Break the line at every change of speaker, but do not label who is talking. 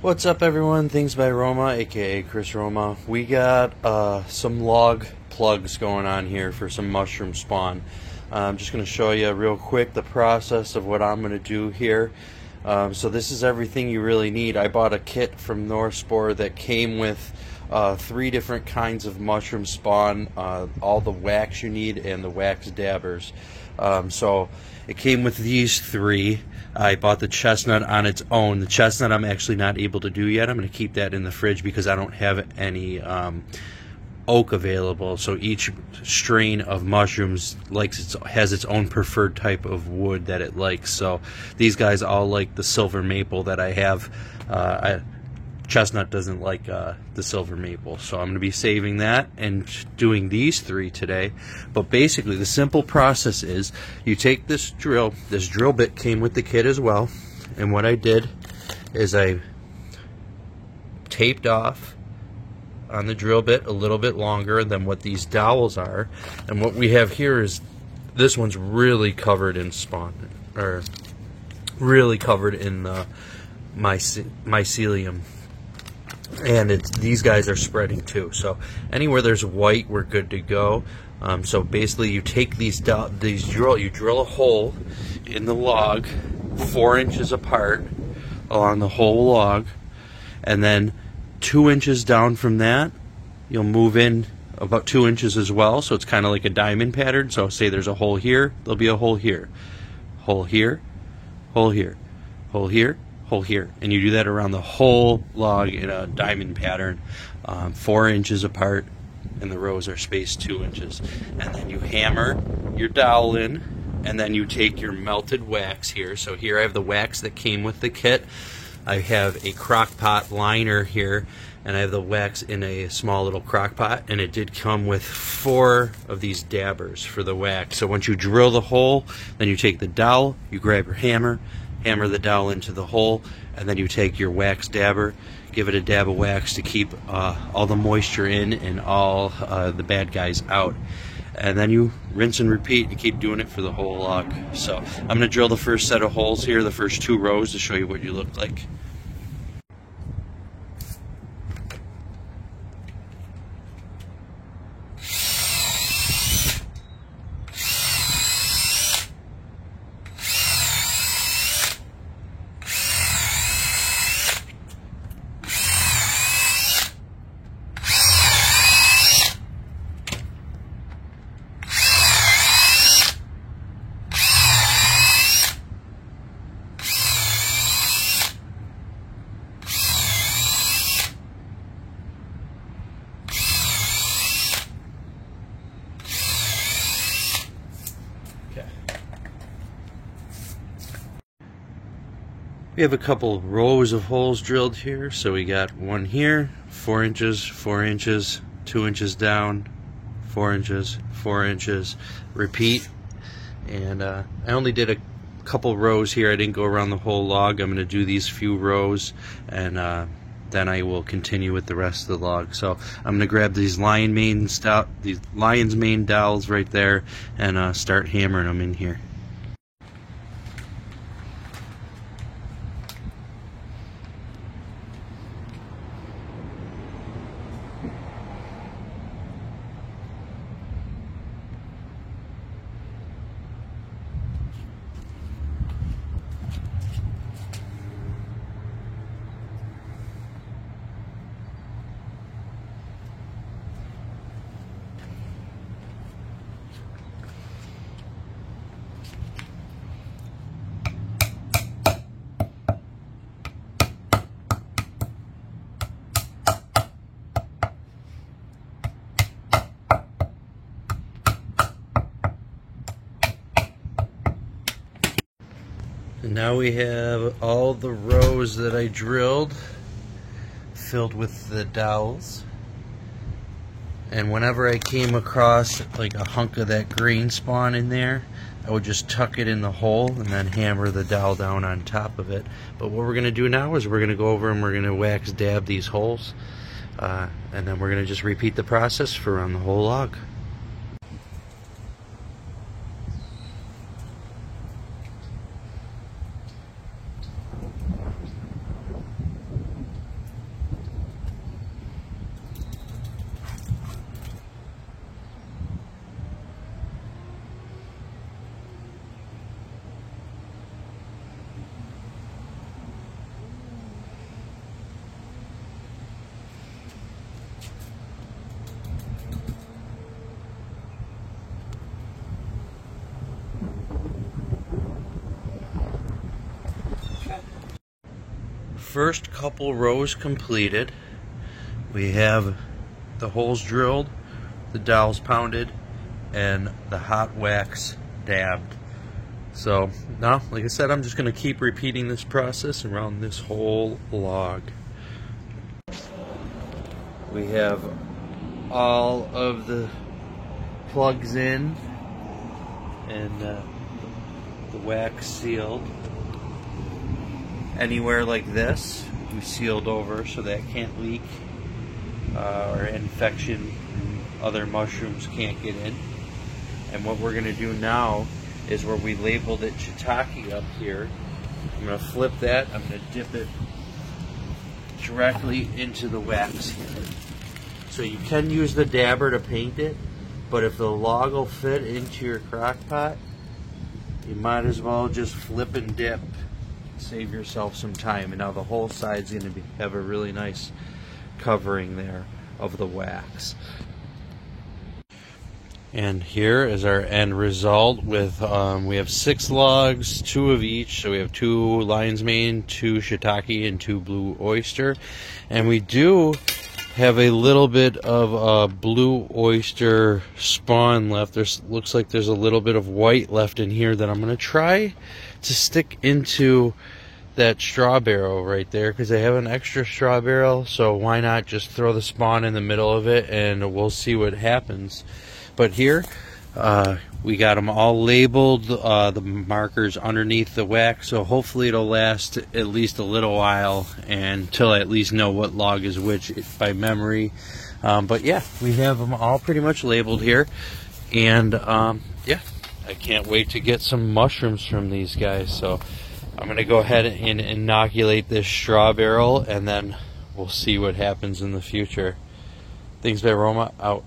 What's up, everyone? Things by Roma, aka Chris Roma. We got some log plugs going on here for some mushroom spawn. I'm just going to show you real quick the process of what I'm going to do here. So this is everything you really need. I bought a kit from Northspore that came with 3 different kinds of mushroom spawn, all the wax you need, and the wax dabbers. So it came with these 3. I bought the chestnut on its own. The chestnut I'm actually not able to do yet. I'm going to keep that in the fridge because I don't have any oak available. So each strain of mushrooms has its own preferred type of wood that it likes. So these guys all like the silver maple that I have. Chestnut doesn't like the silver maple, so I'm going to be saving that and doing these 3 today. But basically the simple process is you take this drill bit came with the kit as well, and what I did is I taped off on the drill bit a little bit longer than what these dowels are, and what we have here is this one's really covered in spawn, or really covered in mycelium. And these guys are spreading too. So anywhere there's white, we're good to go. So basically, you take you drill a hole in the log 4 inches apart along the whole log, and then 2 inches down from that, you'll move in about 2 inches as well. So it's kind of like a diamond pattern. So say there's a hole here, there'll be a hole here, hole here, hole here, hole here, hole here, and you do that around the whole log in a diamond pattern, 4 inches apart, and the rows are spaced 2 inches. And then you hammer your dowel in, and then you take your melted wax here. So here I have the wax that came with the kit. I have a crock pot liner here, and I have the wax in a small little crock pot, and it did come with 4 of these dabbers for the wax. So once you drill the hole, then you take the dowel, you grab your hammer the dowel into the hole, and then you take your wax dabber, give it a dab of wax to keep all the moisture in and all the bad guys out. And then you rinse and repeat. You keep doing it for the whole log. So I'm going to drill the first set of holes here, the first 2 rows, to show you what you look like. We have a couple rows of holes drilled here. So we got one here, 4 inches, 4 inches, 2 inches down, 4 inches, 4 inches, repeat. And I only did a couple rows here. I didn't go around the whole log. I'm going to do these few rows, and then I will continue with the rest of the log. So I'm going to grab these lion's mane dowels right there and start hammering them in here. And now we have all the rows that I drilled filled with the dowels. And whenever I came across like a hunk of that green spawn in there, I would just tuck it in the hole and then hammer the dowel down on top of it. But what we're going to do now is we're going to go over and we're going to wax dab these holes. And then we're going to just repeat the process for around the whole log. first couple rows completed. We have the holes drilled, the dowels pounded, and the hot wax dabbed. So now, like I said, I'm just going to keep repeating this process around this whole log. We have all of the plugs in and the wax sealed. Anywhere like this, we sealed over so that can't leak or infection and other mushrooms can't get in. And what we're going to do now is where we labeled it shiitake up here, I'm going to flip that, I'm going to dip it directly into the wax here. So you can use the dabber to paint it, but if the log will fit into your crock pot, you might as well just flip and dip. Save yourself some time. And now the whole side's going to have a really nice covering there of the wax. And here is our end result with we have 6 logs, 2 of each. So we have 2 lion's mane, 2 shiitake, and 2 blue oyster. And we do have a little bit of blue oyster spawn left. Looks like there's a little bit of white left in here that I'm going to try to stick into that straw barrel right there, because I have an extra straw barrel, so why not just throw the spawn in the middle of it and we'll see what happens. But here we got them all labeled, the markers underneath the wax, so hopefully it'll last at least a little while until I at least know what log is which by memory. But yeah, we have them all pretty much labeled here, and yeah, I can't wait to get some mushrooms from these guys. So I'm going to go ahead and inoculate this straw barrel, and then we'll see what happens in the future. Things by Roma, out.